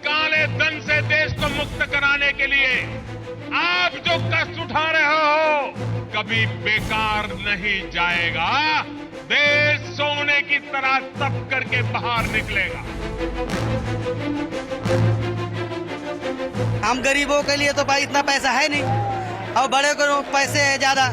काले धन से देश को मुक्त कराने के लिए आप जो कष्ट उठा रहे हो कभी बेकार नहीं जाएगा। देश सोने की तरह तप करके बाहर निकलेगा। हम गरीबों के लिए तो भाई इतना पैसा है नहीं, और बड़े को पैसे है ज्यादा,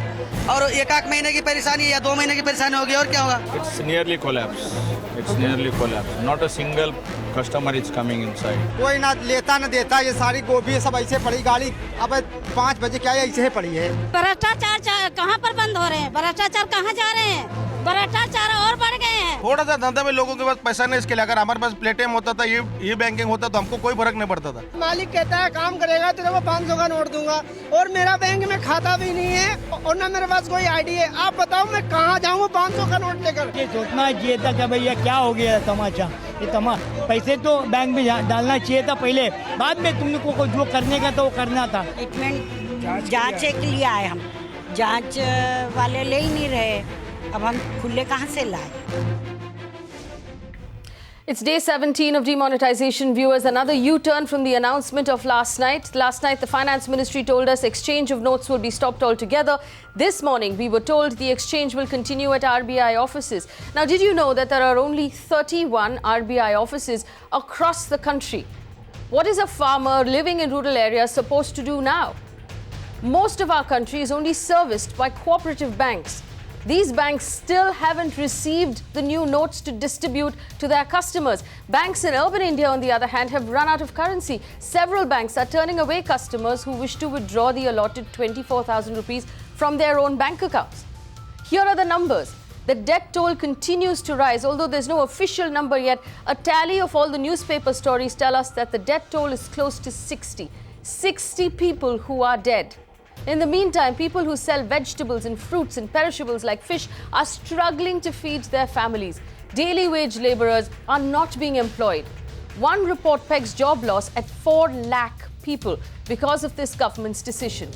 और एक महीने की परेशानी या 2 महीने की परेशानी होगी, और क्या होगा? It's nearly collapse. It's nearly collapse. Not a single customer is coming inside. कोई ना लेता ना देता, ये सारी गोभी सब ऐसे पड़ी, गाड़ी अब 5 बजे क्या ऐसे ही पड़ी है। भ्रष्टाचार कहाँ पर बंद हो रहे हैं? भ्रष्टाचार कहाँ जा रहे हैं? भ्रष्टाचार और बढ़ गए हैं। थोड़ा सा धंधा में लोगों के पास पैसा नहीं, इसके लिए अगर हमारे पास प्लेटियम होता था, ये बैंकिंग होता तो हमको कोई फर्क नहीं पड़ता था। मालिक कहता है काम करेगा तो मैं 500 का नोट दूंगा, और मेरा बैंक में खाता भी नहीं है और ना मेरे पास कोई आईडी है। आप बताओ मैं कहाँ जाऊँ 500 का नोट लेकर? ये सोचना चाहिए था कि भैया क्या हो गया तमाशा, ये पैसे तो बैंक में डालना चाहिए था पहले, बाद में तुमने को जो करने का तो वो करना था। ट्रीटमेंट जांच के लिए आए हम, जांच वाले ले ही नहीं रहे, अब हम खुले कहाँ से लाए? It's day 17 of demonetization, viewers. Another U-turn from the announcement of last night. Last night, the Finance Ministry told us exchange of notes would be stopped altogether. This morning, we were told the exchange will continue at RBI offices. Now, did you know that there are only 31 RBI offices across the country? What is a farmer living in rural areas supposed to do now? Most of our country is only serviced by cooperative banks. These banks still haven't received the new notes to distribute to their customers. Banks in urban India, on the other hand, have run out of currency. Several banks are turning away customers who wish to withdraw the allotted 24,000 rupees from their own bank accounts. Here are the numbers. The debt toll continues to rise. Although there's no official number yet, a tally of all the newspaper stories tell us that the debt toll is close to 60. 60 people who are dead. In the meantime, people who sell vegetables and fruits and perishables like fish are struggling to feed their families. Daily wage laborers are not being employed. One report pegs job loss at 4 lakh people because of this government's decision.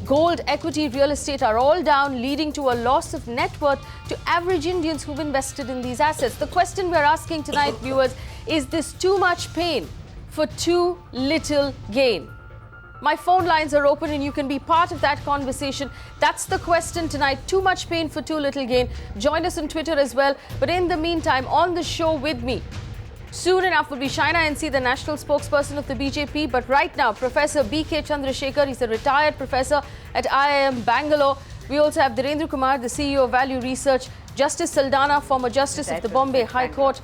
Gold, equity, real estate are all down, leading to a loss of net worth to average Indians who've invested in these assets. The question we're asking tonight, viewers, is this too much pain for too little gain? My phone lines are open and you can be part of that conversation. That's the question tonight. Too much pain for too little gain. Join us on Twitter as well. But in the meantime, on the show with me, soon enough will be Shaina NC, the national spokesperson of the BJP. But right now, Professor BK Chandrasheka, he's a retired professor at IIM-Bangalore. We also have Dhirendra Kumar, the CEO of Value Research. Justice Saldanha, former Justice of the Bombay High Court.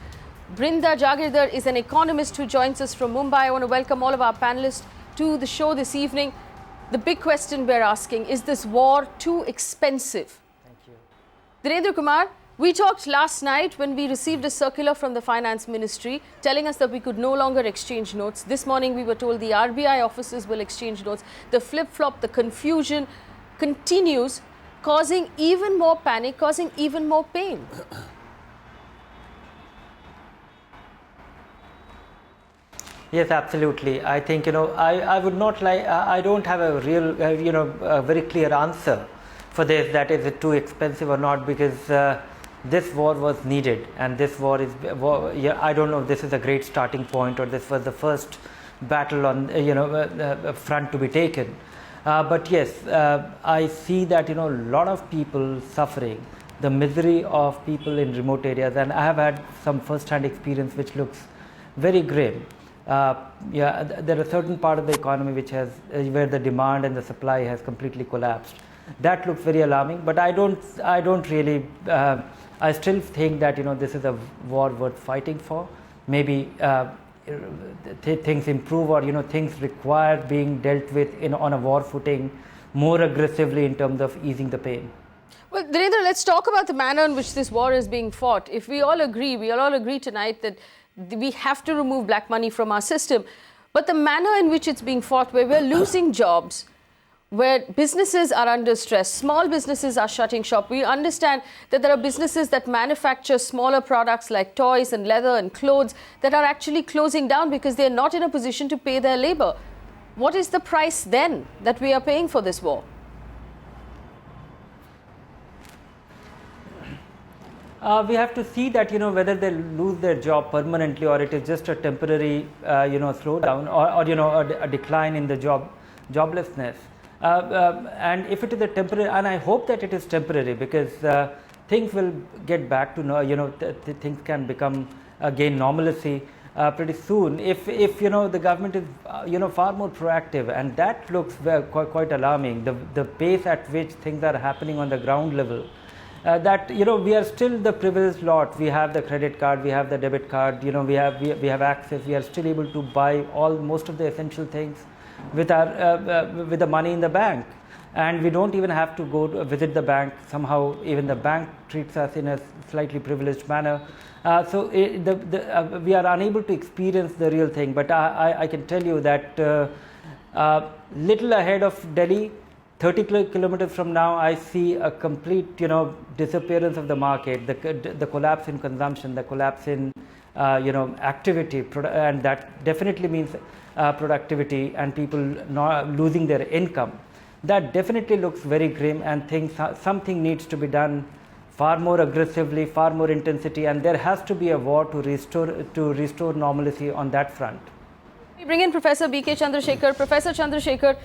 Brinda Jagirdar is an economist who joins us from Mumbai. I want to welcome all of our panelists to the show this evening. The big question we're asking, is this war too expensive? Thank you. Dhirendra Kumar, we talked last night when we received a circular from the Finance Ministry telling us that we could no longer exchange notes. This morning we were told the RBI offices will exchange notes. The flip-flop, the confusion continues, causing even more panic, causing even more pain. Yes, absolutely. I think, I would not like, I don't have a real, a very clear answer for this, that is it too expensive or not, because this war was needed, and this war is, I don't know if this is a great starting point or this was the first battle on, front to be taken. But yes, I see that, a lot of people suffering, the misery of people in remote areas, and I have had some first-hand experience which looks very grim. There are certain part of the economy which has where the demand and the supply has completely collapsed. That looks very alarming. But I don't really. I still think that this is a war worth fighting for. Maybe things improve, or things require being dealt with on a war footing more aggressively in terms of easing the pain. Well, Dhirendra, let's talk about the manner in which this war is being fought. If we all agree tonight that we have to remove black money from our system. But the manner in which it's being fought, where we're losing jobs, where businesses are under stress, small businesses are shutting shop. We understand that there are businesses that manufacture smaller products like toys and leather and clothes that are actually closing down because they're not in a position to pay their labor. What is the price then that we are paying for this war? we have to see that, whether they lose their job permanently or it is just a temporary, slowdown or a decline in the joblessness. And if it is a temporary, and I hope that it is temporary, because things will get back to, things can become again normalcy pretty soon if the government is far more proactive, and that looks quite alarming, the pace at which things are happening on the ground level. That we are still the privileged lot. We have the credit card, we have the debit card, we have access. We are still able to buy most of the essential things with our with the money in the bank, and we don't even have to go to visit the bank. Somehow even the bank treats us in a slightly privileged manner. So we are unable to experience the real thing. But I can tell you that little ahead of Delhi, 30 kilometers from now, I see a complete disappearance of the market, the collapse in consumption, the collapse in activity, and that definitely means productivity and people not losing their income. That definitely looks very grim, and something needs to be done far more aggressively, far more intensity, and there has to be a war to restore normalcy on that front. We bring in Professor B.K. Chandrasheka. Professor Chandrasheka,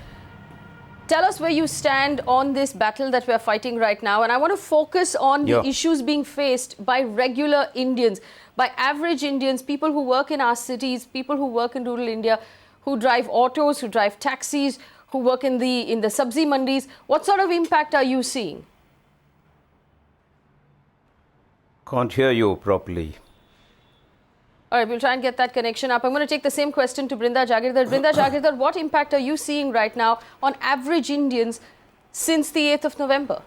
tell us where you stand on this battle that we are fighting right now. And I want to focus on the issues being faced by regular Indians, by average Indians, people who work in our cities, people who work in rural India, who drive autos, who drive taxis, who work in the sabzi mandis. What sort of impact are you seeing? Can't hear you properly. All right, we'll try and get that connection up. I'm going to take the same question to Brinda Jagirdar. Brinda Jagirdar, what impact are you seeing right now on average Indians since the 8th of November?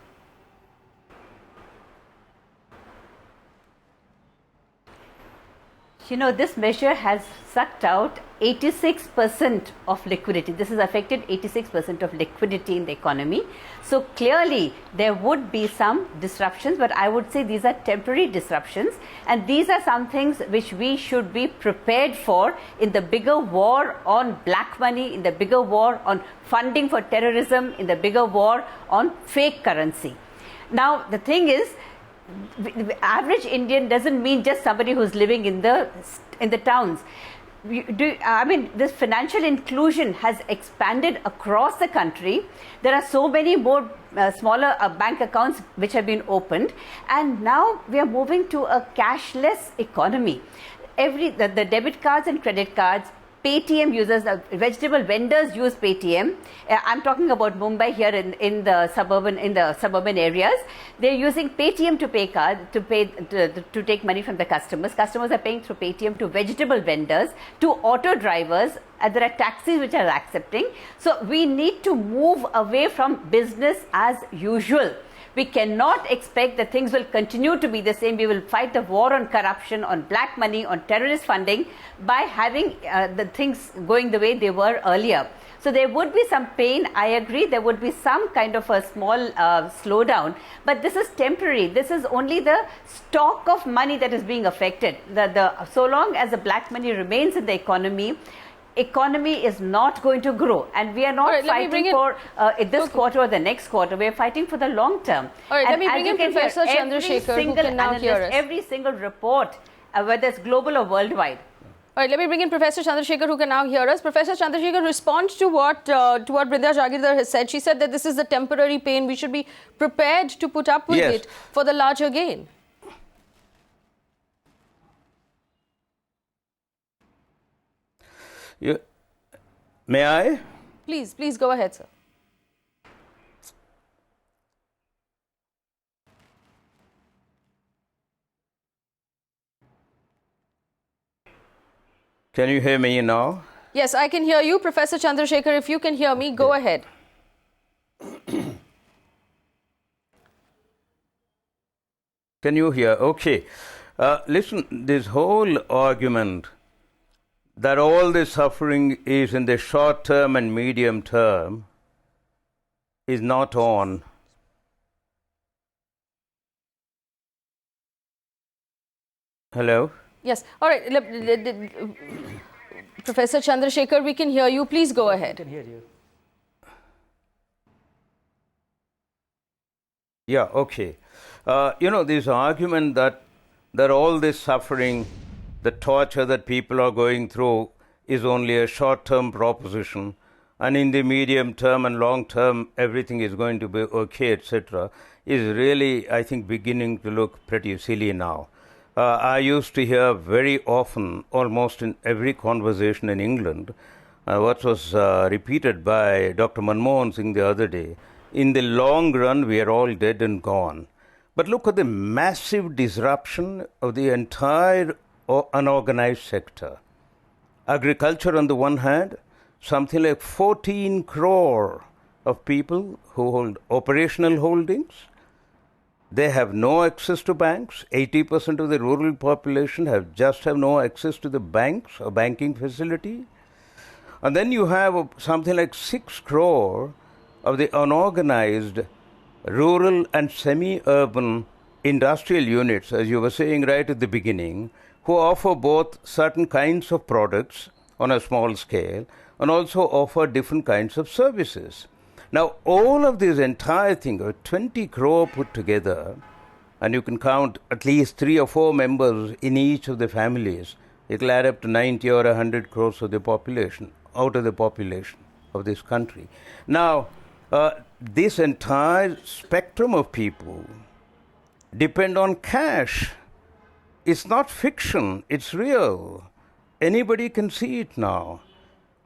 This measure has sucked out 86% of liquidity. This has affected 86% of liquidity in the economy. So clearly there would be some disruptions, but I would say these are temporary disruptions, and these are some things which we should be prepared for in the bigger war on black money, in the bigger war on funding for terrorism, in the bigger war on fake currency. Now the thing is, the average Indian doesn't mean just somebody who's living in the towns. This financial inclusion has expanded across the country. There are so many more smaller bank accounts which have been opened, and now we are moving to a cashless economy. The debit cards and credit cards, Paytm users, vegetable vendors use Paytm. I'm talking about Mumbai here in the suburban areas. They're using Paytm to pay to take money from the customers. Customers are paying through Paytm to vegetable vendors, to auto drivers, and there are taxis which are accepting. So we need to move away from business as usual. We cannot expect that things will continue to be the same. We will fight the war on corruption, on black money, on terrorist funding by having the things going the way they were earlier. So there would be some pain, I agree. There would be some kind of a small slowdown, but this is temporary. This is only the stock of money that is being affected. So long as the black money remains in the economy is not going to grow, and we are not fighting for this quarter or the next quarter. We are fighting for the long term. All right, and let me bring in Professor Chandrasheka, who can now hear us. Every single report, whether it's global or worldwide. All right, let me bring in Professor Chandrasheka, who can now hear us. Professor Chandrasheka, respond to what Brinda Jagirdar has said. She said that this is a temporary pain. We should be prepared to put up with it for the larger gain. May I? Please go ahead, sir. Can you hear me now? Yes, I can hear you. Professor Chandrasheka, if you can hear me, go ahead. Can you hear? Okay. Listen, this whole argument that all this suffering is in the short term and medium term is not on. Hello? Yes. All right. Professor Chandrasheka, we can hear you. Please go ahead. I can hear you. Yeah, okay. This argument that all this suffering, the torture that people are going through is only a short-term proposition, and in the medium term and long term everything is going to be okay, etc., is really, I think, beginning to look pretty silly now. I used to hear very often, almost in every conversation in England, what was repeated by Dr. Manmohan Singh the other day: in the long run we are all dead and gone. But look at the massive disruption of the entire unorganized sector. Agriculture on the one hand, something like 14 crore of people who hold operational holdings. They have no access to banks. 80% of the rural population have no access to the banks or banking facility. And then you have something like 6 crore of the unorganized rural and semi-urban industrial units, as you were saying right at the beginning, who offer both certain kinds of products on a small scale and also offer different kinds of services. Now, all of this entire thing, 20 crore put together, and you can count at least 3 or 4 members in each of the families, it will add up to 90 or 100 crores of the population, out of the population of this country. Now, this entire spectrum of people depend on cash. It's not fiction, it's real. Anybody can see it now.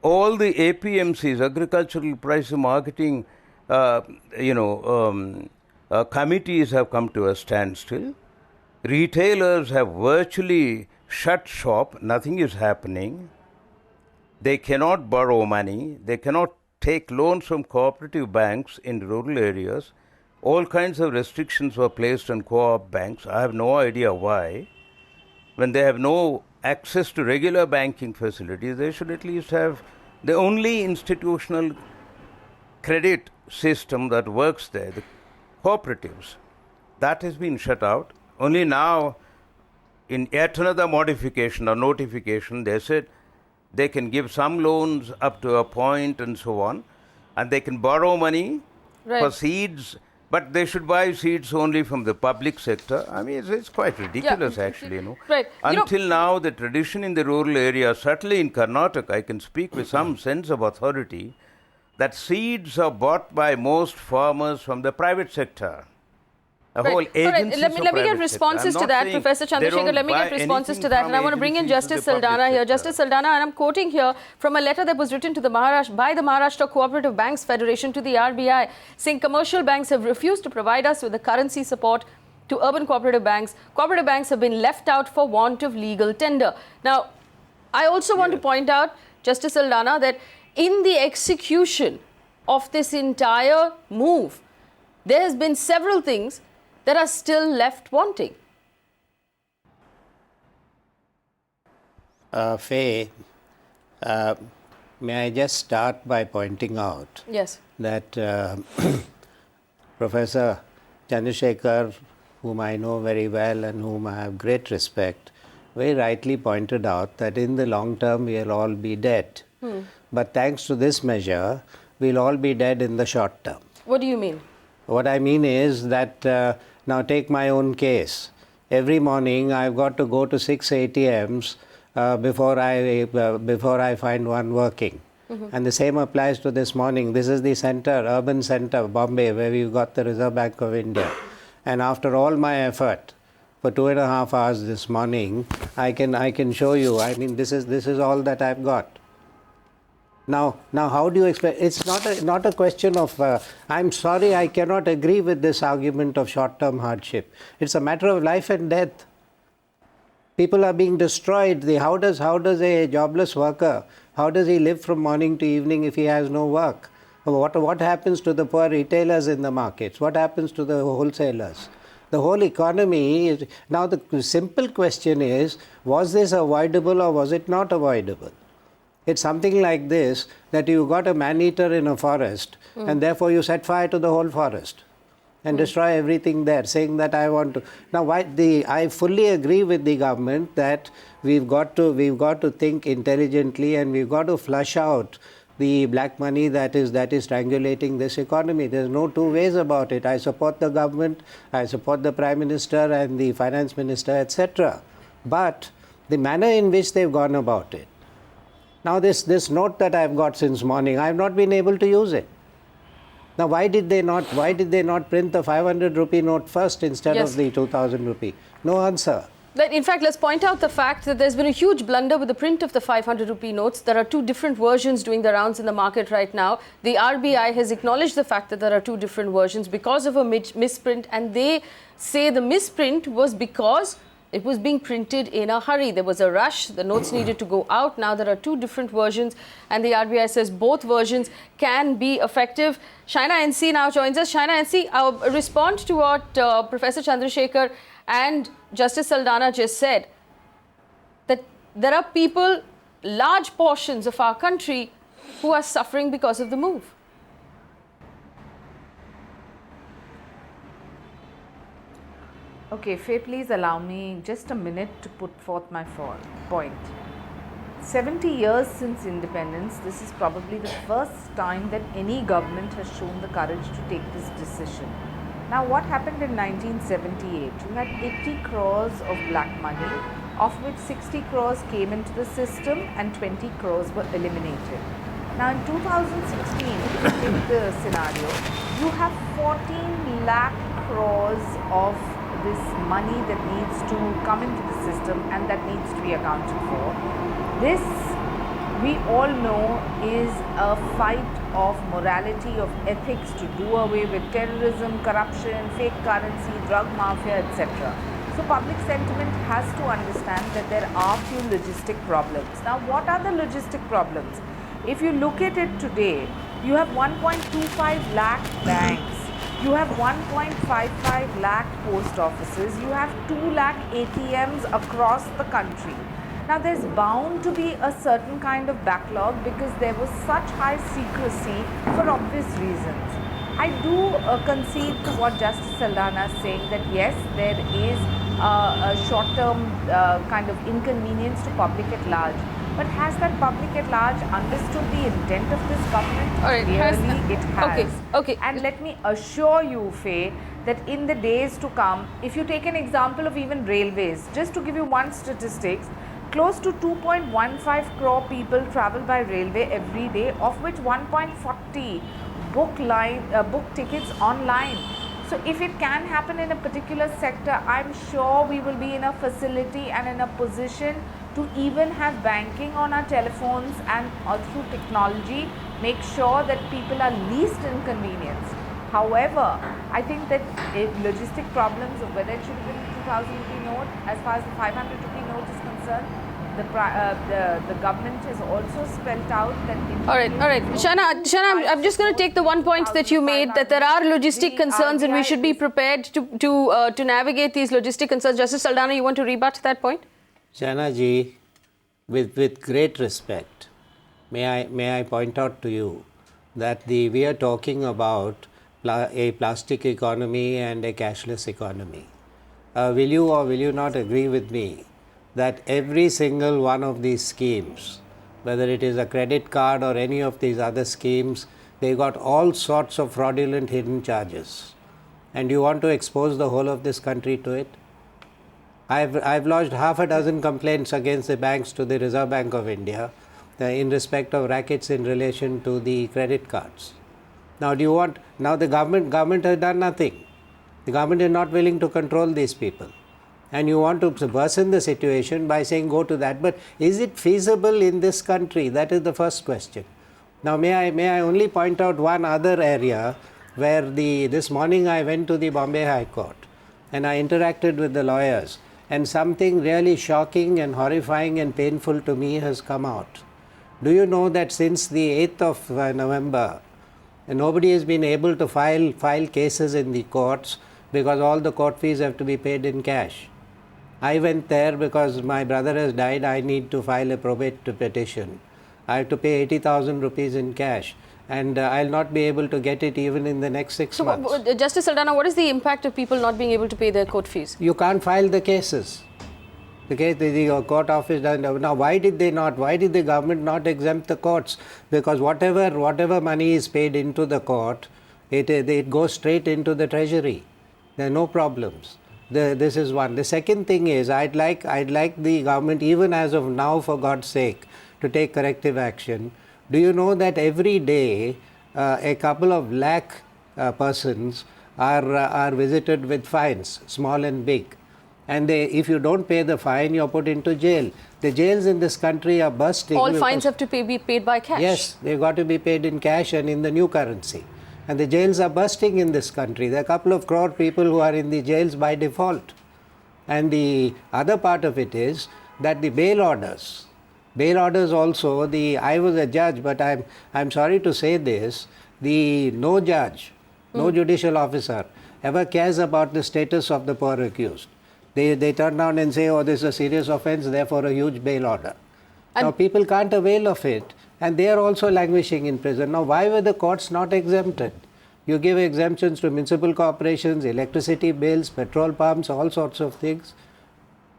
All the APMCs, agricultural price marketing, committees have come to a standstill. Retailers have virtually shut shop. Nothing is happening. They cannot borrow money. They cannot take loans from cooperative banks in rural areas. All kinds of restrictions were placed on co-op banks. I have no idea why. When they have no access to regular banking facilities, they should at least have the only institutional credit system that works there, the cooperatives. That has been shut out. Only now, in yet another modification or notification, they said they can give some loans up to a point and so on, and they can borrow money for seeds, but they should buy seeds only from the public sector. I mean, it's quite ridiculous, actually, Right. Until now, the tradition in the rural area, certainly in Karnataka, I can speak with some sense of authority, that seeds are bought by most farmers from the private sector. Whole agencies let me get responses to that, Professor Chandrasheka. Let me get responses to that, and I want to bring in Justice Saldanha here. Justice Saldanha, and I'm quoting here from a letter that was written to by the Maharashtra Cooperative Banks Federation to the RBI, saying commercial banks have refused to provide us with the currency support to urban cooperative banks. Cooperative banks have been left out for want of legal tender. Now, I also want to point out, Justice Saldanha, that in the execution of this entire move, there has been several things that are still left wanting. Faye, may I just start by pointing out that Professor Chandrasheka, whom I know very well and whom I have great respect, very rightly pointed out that in the long term we will all be dead. But thanks to this measure, we will all be dead in the short term. What do you mean? What I mean is that, now take my own case. Every morning I've got to go to 6 ATMs before I find one working. And the same applies to this morning. This is the center, urban center, Bombay, where we've got the Reserve Bank of India. And after all my effort, for 2.5 hours this morning, I can show you. I mean, this is all that I've got. Now, how do you expect? It's not a question of. I'm sorry, I cannot agree with this argument of short-term hardship. It's a matter of life and death. People are being destroyed. How does a jobless worker? How does he live from morning to evening if he has no work? What happens to the poor retailers in the markets? What happens to the wholesalers? The whole economy is now. The simple question is: was this avoidable or was it not avoidable? It's something like this, that you got a man-eater in a forest and therefore you set fire to the whole forest and destroy everything there, saying that I want to. Now, I fully agree with the government that we've got to think intelligently and we've got to flush out the black money that is strangulating this economy. There's no two ways about it. I support the government, I support the Prime Minister and the Finance Minister, etc. But the manner in which they've gone about it. Now this note that I've got since morning, I've not been able to use it. Now why did they not print the 500 rupee note first instead of the 2000 rupee? No answer. In fact, let's point out the fact that there's been a huge blunder with the print of the 500 rupee notes. There are two different versions doing the rounds in the market right now. The RBI has acknowledged the fact that there are two different versions because of a misprint, and they say the misprint was because it was being printed in a hurry. There was a rush. The notes needed to go out. Now there are two different versions, and the RBI says both versions can be effective. Shaina NC now joins us. Shaina NC, I'll respond to what Professor Chandrasheka and Justice Saldanha just said, that there are people, large portions of our country, who are suffering because of the move. Okay, Faye, please allow me just a minute to put forth my point. 70 years since independence, this is probably the first time that any government has shown the courage to take this decision. Now, what happened in 1978? You had 80 crores of black money, of which 60 crores came into the system and 20 crores were eliminated. Now, in 2016, if you take the scenario, you have 14 lakh crores of this money that needs to come into the system and that needs to be accounted for. This, we all know, is a fight of morality, of ethics, to do away with terrorism, corruption, fake currency, drug mafia, etc. So public sentiment has to understand that there are few logistic problems. Now, what are the logistic problems? If you look at it today, you have 1.25 lakh banks, you have 1.55 lakh post offices, you have 2 lakh ATMs across the country. Now, there's bound to be a certain kind of backlog because there was such high secrecy for obvious reasons. I do concede to what Justice Saldanha is saying, that yes, there is a short-term kind of inconvenience to public at large. But has that public at large understood the intent of this government? All right, Clearly, it has. Okay. And let me assure you, Faye, that in the days to come, if you take an example of even railways, just to give you one statistics, close to 2.15 crore people travel by railway every day, of which 1.40 book tickets online. So if it can happen in a particular sector, I'm sure we will be in a facility and in a position to even have banking on our telephones and through technology, make sure that people are least inconvenienced. However, I think that logistic problems of whether it should have been a 2,000 rupee note, as far as the 500 rupee note is concerned, the government has also spelled out that... All right. Shaina, I'm just going to take the one point that you made, that there are logistic concerns and we should be prepared to navigate these logistic concerns. Justice Saldanha, you want to rebut that point? Shaina ji, with great respect, may I point out to you that we are talking about a plastic economy and a cashless economy. Will you or will you not agree with me that every single one of these schemes, whether it is a credit card or any of these other schemes, they got all sorts of fraudulent hidden charges, and you want to expose the whole of this country to it? I've lodged half a dozen complaints against the banks to the Reserve Bank of India in respect of rackets in relation to the credit cards. Now, the government has done nothing. The government is not willing to control these people. And you want to worsen the situation by saying go to that. But is it feasible in this country? That is the first question. Now, may I only point out one other area where this morning I went to the Bombay High Court and I interacted with the lawyers, and something really shocking and horrifying and painful to me has come out. Do you know that since the 8th of November, nobody has been able to file cases in the courts because all the court fees have to be paid in cash? I went there because my brother has died. I need to file a probate petition. I have to pay 80,000 rupees in cash, and I'll not be able to get it even in the next 6 months. So, Justice Saldanha, what is the impact of people not being able to pay their court fees? You can't file the cases. Okay, the court office doesn't. Now, why did they not? Why did the government not exempt the courts? Because whatever money is paid into the court, it goes straight into the treasury. There are no problems. This is one. The second thing is, I'd like the government, even as of now, for God's sake, to take corrective action. Do you know that every day a couple of lakh persons are visited with fines, small and big? And if you don't pay the fine, you're put into jail. The jails in this country are bursting. All fines have to be paid by cash. Yes, they've got to be paid in cash and in the new currency. And the jails are bursting in this country. There are a couple of crore people who are in the jails by default. And the other part of it is that the bail orders also, I was a judge, but I'm sorry to say this, no judge, no judicial officer ever cares about the status of the poor accused. They turn around and say, oh, this is a serious offense, therefore a huge bail order. Now people can't avail of it, and they are also languishing in prison. Now, why were the courts not exempted? You give exemptions to municipal corporations, electricity bills, petrol pumps, all sorts of things.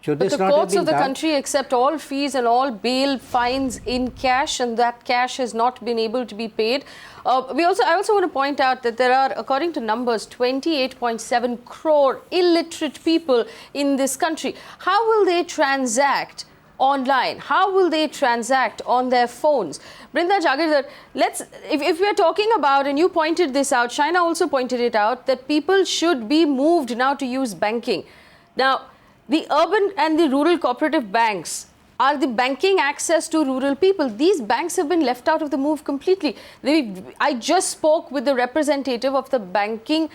Should But this the not have courts been of the done? country accept all fees and all bail fines in cash, and that cash has not been able to be paid. I also want to point out that there are, according to numbers, 28.7 crore illiterate people in this country. How will they transact online? How will they transact on their phones? Brinda, Jagirdar, if we are talking about, and you pointed this out, Shaina also pointed it out, that people should be moved now to use banking. Now, the urban and the rural cooperative banks are the banking access to rural people. These banks have been left out of the move completely. I just spoke with the representative of the banking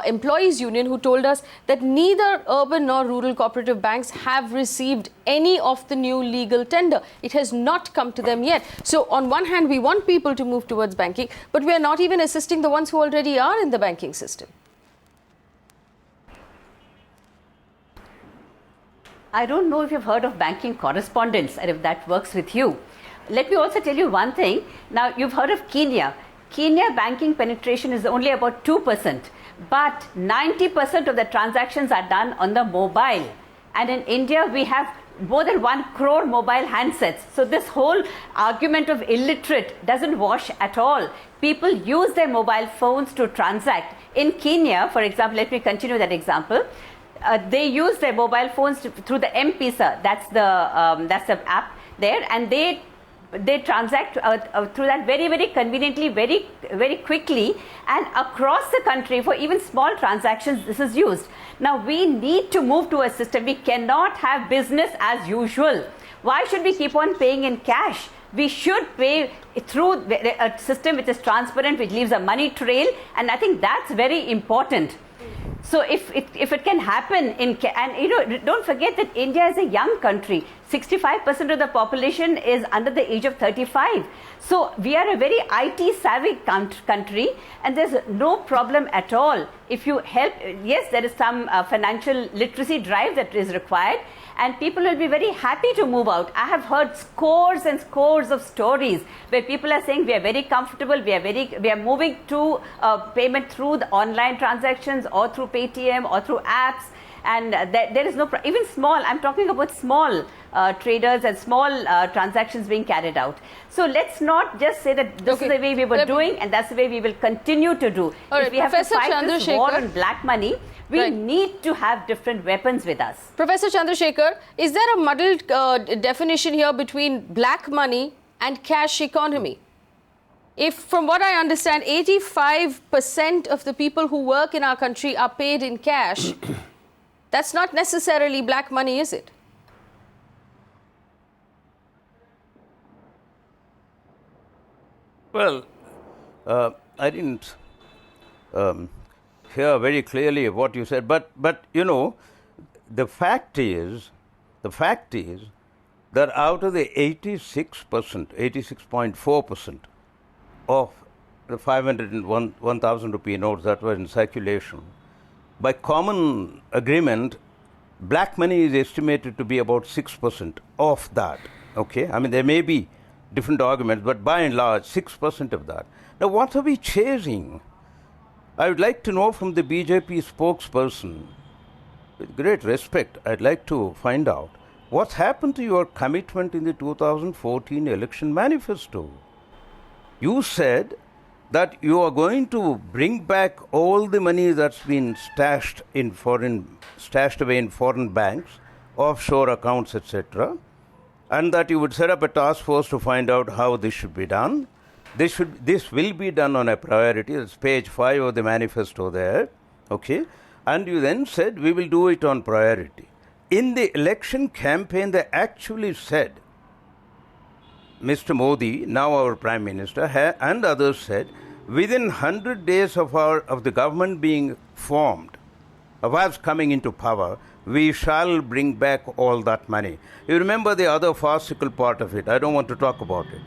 employees union who told us that neither urban nor rural cooperative banks have received any of the new legal tender. It has not come to them yet. So on one hand, we want people to move towards banking, but we are not even assisting the ones who already are in the banking system. I don't know if you've heard of banking correspondence and if that works with you. Let me also tell you one thing. Now, you've heard of Kenya. Kenya banking penetration is only about 2%, but 90% of the transactions are done on the mobile. And in India, we have more than 1 crore mobile handsets. So this whole argument of illiterate doesn't wash at all. People use their mobile phones to transact. In Kenya, for example, let me continue that example. They use their mobile phones through the M-Pesa, that's the app there, and they transact through that very, very conveniently, very, very quickly, and across the country for even small transactions this is used. Now we need to move to a system. We cannot have business as usual. Why should we keep on paying in cash? We should pay through a system which is transparent, which leaves a money trail, and I think that's very important. So if it can happen and don't forget that India is a young country. 65% of the population is under the age of 35. So we are a very IT savvy country, and there's no problem at all. If you help, yes, there is some financial literacy drive that is required, and people will be very happy to move out. I have heard scores and scores of stories where people are saying we are very comfortable, we are moving to payment through the online transactions or through Paytm or through apps, and there is no even small. I'm talking about small traders and small transactions being carried out. So let's not just say that this is the way we were doing and that's the way we will continue to do. All if right, we have Professor to fight this war Chandrasheka, on black money, we need to have different weapons with us. Professor Chandrasheka, is there a muddled definition here between black money and cash economy? If, from what I understand, 85% of the people who work in our country are paid in cash, that's not necessarily black money, is it? Well, I didn't hear very clearly what you said, but you know, the fact is that out of the 86.4% of the 500 and 1,000 rupee notes that were in circulation, by common agreement, black money is estimated to be about 6% of that. Okay, I mean there may be different arguments, but by and large, 6% of that. Now, what are we chasing? I would like to know from the BJP spokesperson, with great respect, I'd like to find out What's happened to your commitment in the 2014 election manifesto? You said that you are going to bring back all the money that's been stashed away in foreign banks, offshore accounts, etc., and that you would set up a task force to find out how this should be done. This will be done on a priority. It's page 5 of the manifesto there. Okay? And you then said, we will do it on priority. In the election campaign, they actually said, Mr. Modi, now our Prime Minister, and others said, within 100 days of the government being formed, of us coming into power, we shall bring back all that money. You remember the other farcical part of it. I don't want to talk about it.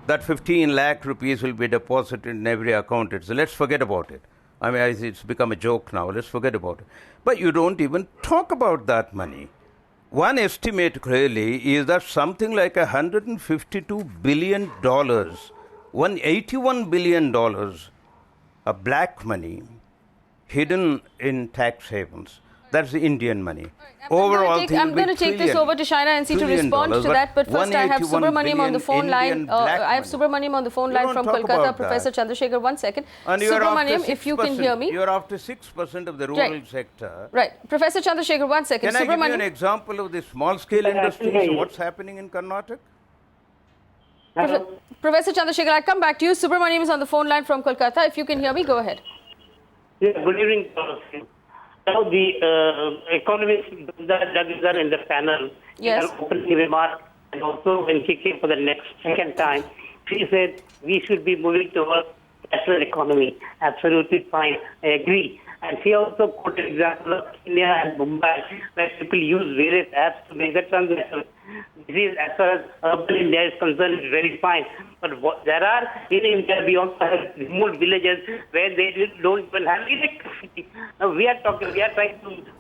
That 15 lakh rupees will be deposited in every account. Let's forget about it. I mean, it's become a joke now. Let's forget about it. But you don't even talk about that money. One estimate clearly is that something like $152 billion, $181 billion of black money hidden in tax havens. That's the Indian money. Overall, I'm going to take this over to Shaina NC to respond to that. But first, I have Subramaniam on the phone line. I have Subramaniam on the phone line from Kolkata. Professor Chandrasheka, 1 second. Subramaniam, if you can hear me. You're after 6% of the rural sector. Right. Professor Chandrasheka, 1 second. Can I give you an example of the small-scale industries? What's happening in Karnataka? Professor Chandrasheka, I'll come back to you. Subramaniam is on the phone line from Kolkata. If you can hear me, go ahead. Yeah, good evening. Now, the Economist, Jagirdar in the panel, yes, opening remark, and also when she came for the second time, she said we should be moving towards cashless economy. Absolutely fine, I agree. And she also quoted example of India and Bombay, where people use various apps to make the transactions. This is, as far as urban India is concerned, is very fine. But there are, in India, we also have remote villages where they don't even have electricity. Now we are trying to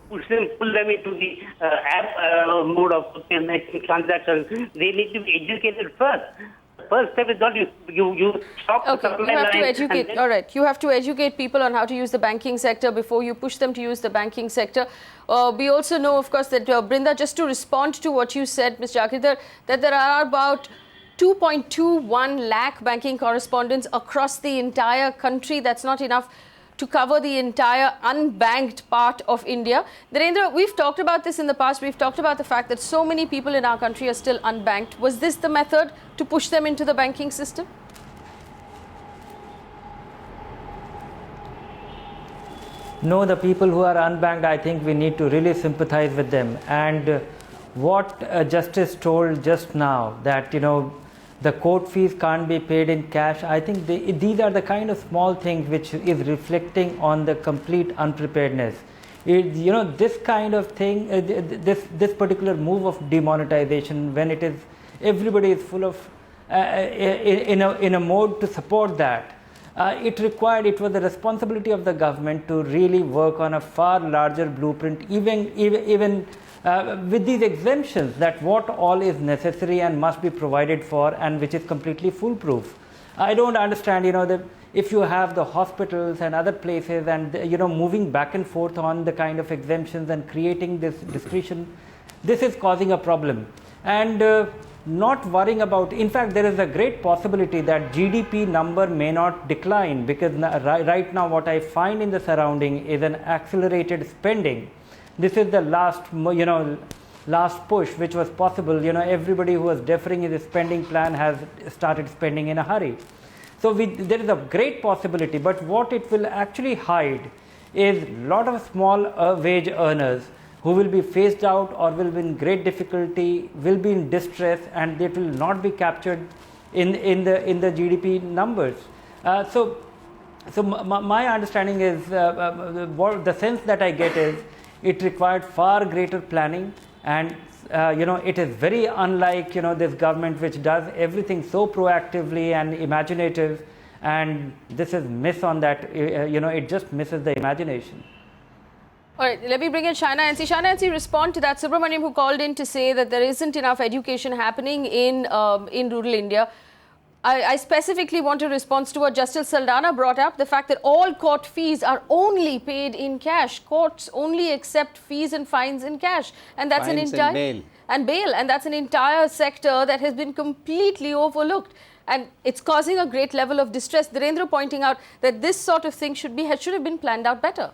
pull them into the app mode of making transactions. They need to be educated first. First step is not you stop the supply line. You have to educate. All right, you have to educate people on how to use the banking sector before you push them to use the banking sector. We also know, of course, that Brinda, just to respond to what you said, Ms. Jagirdar, that there are about 2.21 lakh banking correspondents across the entire country. That's not enough to cover the entire unbanked part of India. Dhirendra, we've talked about this in the past. We've talked about the fact that so many people in our country are still unbanked. Was this the method to push them into the banking system? No, the people who are unbanked, I think we need to really sympathize with them. And what Justice told just now, that, the court fees can't be paid in cash. I think these are the kind of small things which is reflecting on the complete unpreparedness. This kind of thing, this particular move of demonetization, when everybody is full of, in a mode to support that, it was the responsibility of the government to really work on a far larger blueprint, even with these exemptions, that what all is necessary and must be provided for, and which is completely foolproof. I don't understand, that if you have the hospitals and other places and, moving back and forth on the kind of exemptions and creating this discretion, this is causing a problem. And not worrying about, in fact, there is a great possibility that GDP number may not decline, because right now what I find in the surrounding is an accelerated spending. This is the last push which was possible. Everybody who was deferring his spending plan has started spending in a hurry. So there is a great possibility, but what it will actually hide is a lot of small wage earners who will be phased out or will be in great difficulty, will be in distress, and they will not be captured in the GDP numbers. So my understanding is, the sense that I get is, it required far greater planning, and it is very unlike this government, which does everything so proactively and imaginative, and this is miss on that. It just misses the imagination. All right, let me bring in Shaina NC. Shaina NC, respond to that. Subramaniam, who called in to say that there isn't enough education happening in rural India. I specifically want a response to what Justice Saldanha brought up, the fact that all court fees are only paid in cash. Courts only accept fees and fines in cash. And that's fines an entire... and bail. and bail. And that's an entire sector that has been completely overlooked. And it's causing a great level of distress. Dhirendra pointing out that this sort of thing should have been planned out better.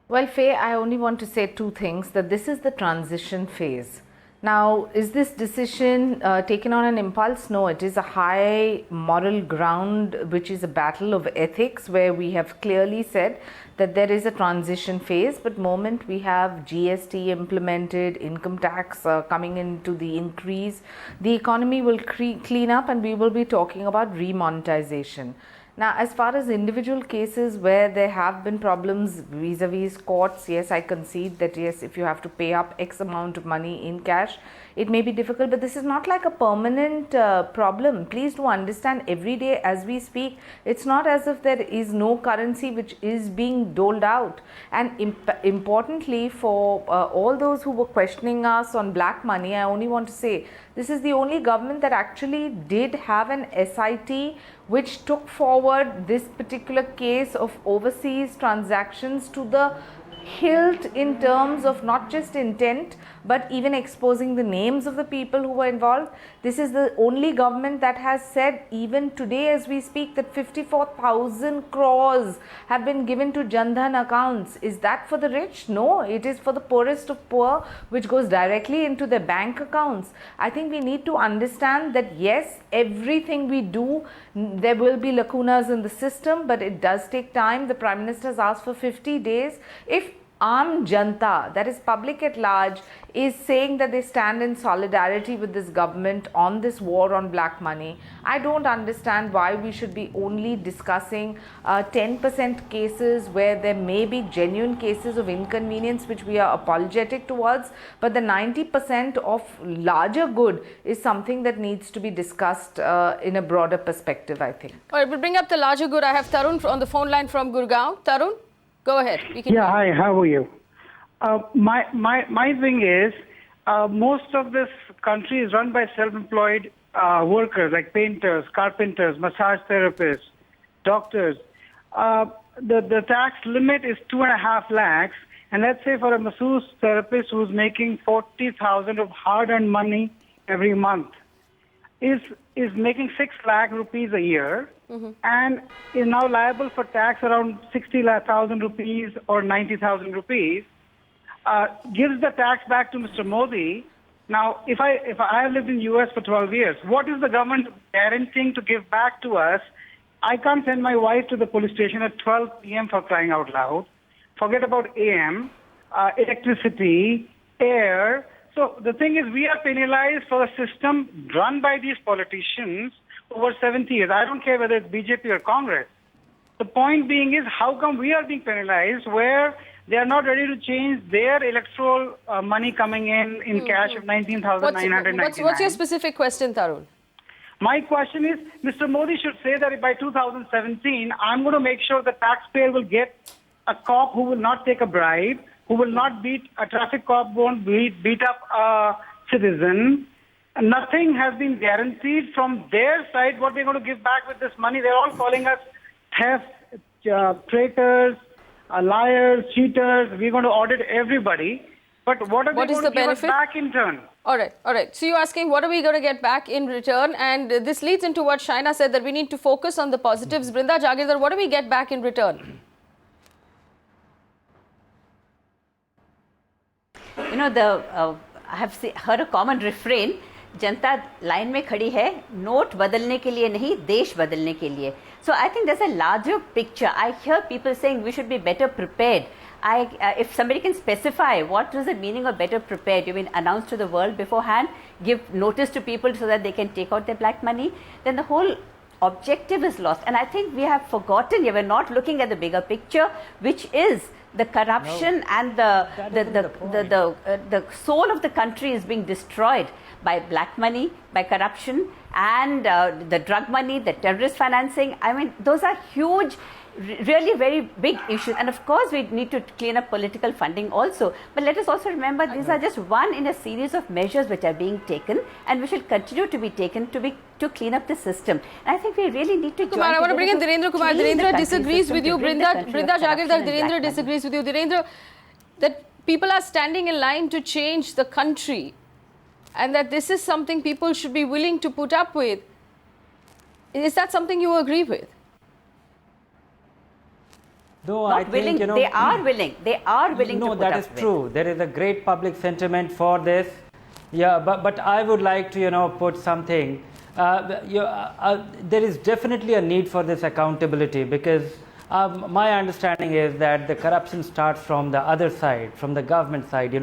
Well, Faye, I only want to say two things, that this is the transition phase. Now, is this decision taken on an impulse? No, it is a high moral ground, which is a battle of ethics, where we have clearly said that there is a transition phase, but moment we have GST implemented, income tax coming into the increase, the economy will clean up and we will be talking about remonetization. Now, as far as individual cases where there have been problems vis-a-vis courts, yes, I concede that yes, if you have to pay up X amount of money in cash, it may be difficult, but this is not like a permanent problem. Please do understand, every day as we speak, it's not as if there is no currency which is being doled out. And importantly, for all those who were questioning us on black money, I only want to say, this is the only government that actually did have an SIT which took forward this particular case of overseas transactions to the hilt in terms of not just intent but even exposing the names of the people who were involved. This is the only government that has said, even today as we speak, that 54,000 crores have been given to Jan Dhan accounts. Is that for the rich? No, it is for the poorest of poor, which goes directly into their bank accounts. I think we need to understand that yes, everything we do, there will be lacunas in the system, but it does take time. The Prime Minister has asked for 50 days. If Aam Janta, that is public at large, is saying that they stand in solidarity with this government on this war on black money, I don't understand why we should be only discussing 10% cases where there may be genuine cases of inconvenience which we are apologetic towards, but the 90% of larger good is something that needs to be discussed in a broader perspective, I think. All right, we'll bring up the larger good. I have Tarun on the phone line from Gurgaon. Tarun? Go ahead. Yeah, hi, how are you? My thing is, most of this country is run by self-employed workers like painters, carpenters, massage therapists, doctors. The tax limit is 2.5 lakhs, and let's say for a massage therapist who's making 40,000 of hard-earned money every month, is making 6 lakh rupees a year, and is now liable for tax around 60,000 rupees or 90,000 rupees, gives the tax back to Mr. Modi. Now, if I have lived in the US for 12 years, what is the government guaranteeing to give back to us? I can't send my wife to the police station at 12 p.m. for crying out loud. Forget about AM, electricity, air. So the thing is, we are penalized for a system run by these politicians over 70 years. I don't care whether it's BJP or Congress. The point being is, how come we are being penalized where they are not ready to change their electoral money coming in cash of 19,999? What's your specific question, Tarun? My question is, Mr. Modi should say that by 2017, I'm going to make sure the taxpayer will get a cop who will not take a bribe, who will not beat a traffic cop, won't beat up a citizen. Nothing has been guaranteed from their side what they're going to give back with this money. They're all calling us thefts, traitors, liars, cheaters. We're going to audit everybody. But what are they going to give us back in turn? All right. So you're asking what are we going to get back in return? And this leads into what Shaina said, that we need to focus on the positives. Brinda, Jagirdar, what do we get back in return? You know, I have heard a common refrain, Janata line में खड़ी है note बदलने के लिए नहीं देश बदलने के लिए. So I think there's a larger picture. I hear people saying we should be better prepared. If somebody can specify what is the meaning of better prepared, you mean announce to the world beforehand, give notice to people so that they can take out their black money, then the whole objective is lost. And I think we have forgotten, we're not looking at the bigger picture, which is the corruption and the soul of the country is being destroyed by black money, by corruption, and the drug money, the terrorist financing. I mean, those are huge really very big issues. And of course, we need to clean up political funding also. But let us also remember these are just one in a series of measures which are being taken and which will continue to be taken to clean up the system. And I think we really need to Kumar, I want to bring in Dhirendra Kumar. Dhirendra disagrees with you. Brinda Jagirdar, Dhirendra disagrees with you. Dhirendra, that people are standing in line to change the country and that this is something people should be willing to put up with. Is that something you agree with? No, Not I think, willing, they are willing. They are willing to put up with. No, that is true. There is a great public sentiment for this. Yeah, but I would like to, put something. There is definitely a need for this accountability because my understanding is that the corruption starts from the other side, from the government side.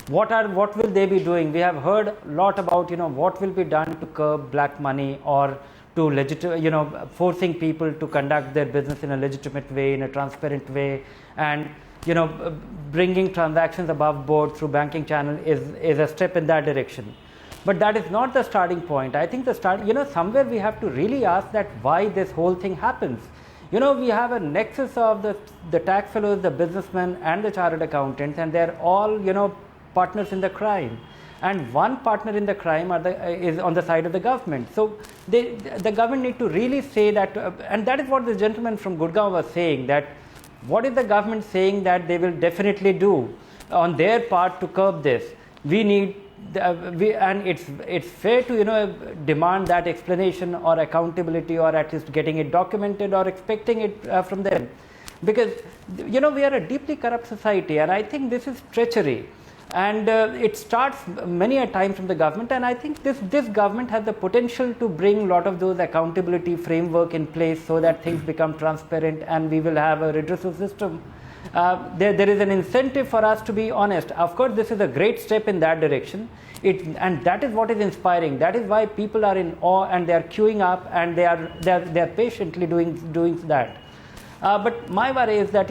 What will they be doing? We have heard a lot about, what will be done to curb black money or to forcing people to conduct their business in a legitimate way, in a transparent way, and bringing transactions above board through banking channel is a step in that direction. But that is not the starting point. I think somewhere we have to really ask that why this whole thing happens. We have a nexus of the tax fellows, the businessmen, and the chartered accountants, and they're all partners in the crime. And one partner in the crime is on the side of the government. So the government need to really say that, and that is what the gentleman from Gurgaon was saying, that what is the government saying that they will definitely do on their part to curb this? We need, and it's fair to demand that explanation or accountability, or at least getting it documented or expecting it from them, because we are a deeply corrupt society, and I think this is treachery. And it starts many a time from the government, and I think this government has the potential to bring a lot of those accountability framework in place so that things become transparent and we will have a redressal system. There is an incentive for us to be honest. Of course, this is a great step in that direction, and that is what is inspiring. That is why people are in awe and they are queuing up and they are patiently doing that. But my worry is that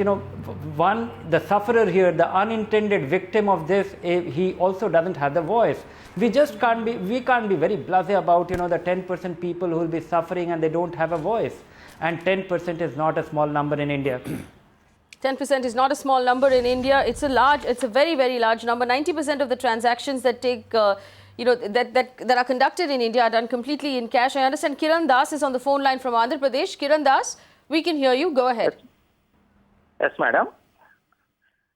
one, the sufferer here, the unintended victim of this, he also doesn't have the voice. We can't be very blasé about the 10% people who will be suffering and they don't have a voice. And 10% is not a small number in India. 10% is not a small number in India. It's a very, very large number. 90% of the transactions that take that are conducted in India are done completely in cash. I understand Kiran Das is on the phone line from Andhra Pradesh. Kiran Das, we can hear you. Go ahead. Yes, madam.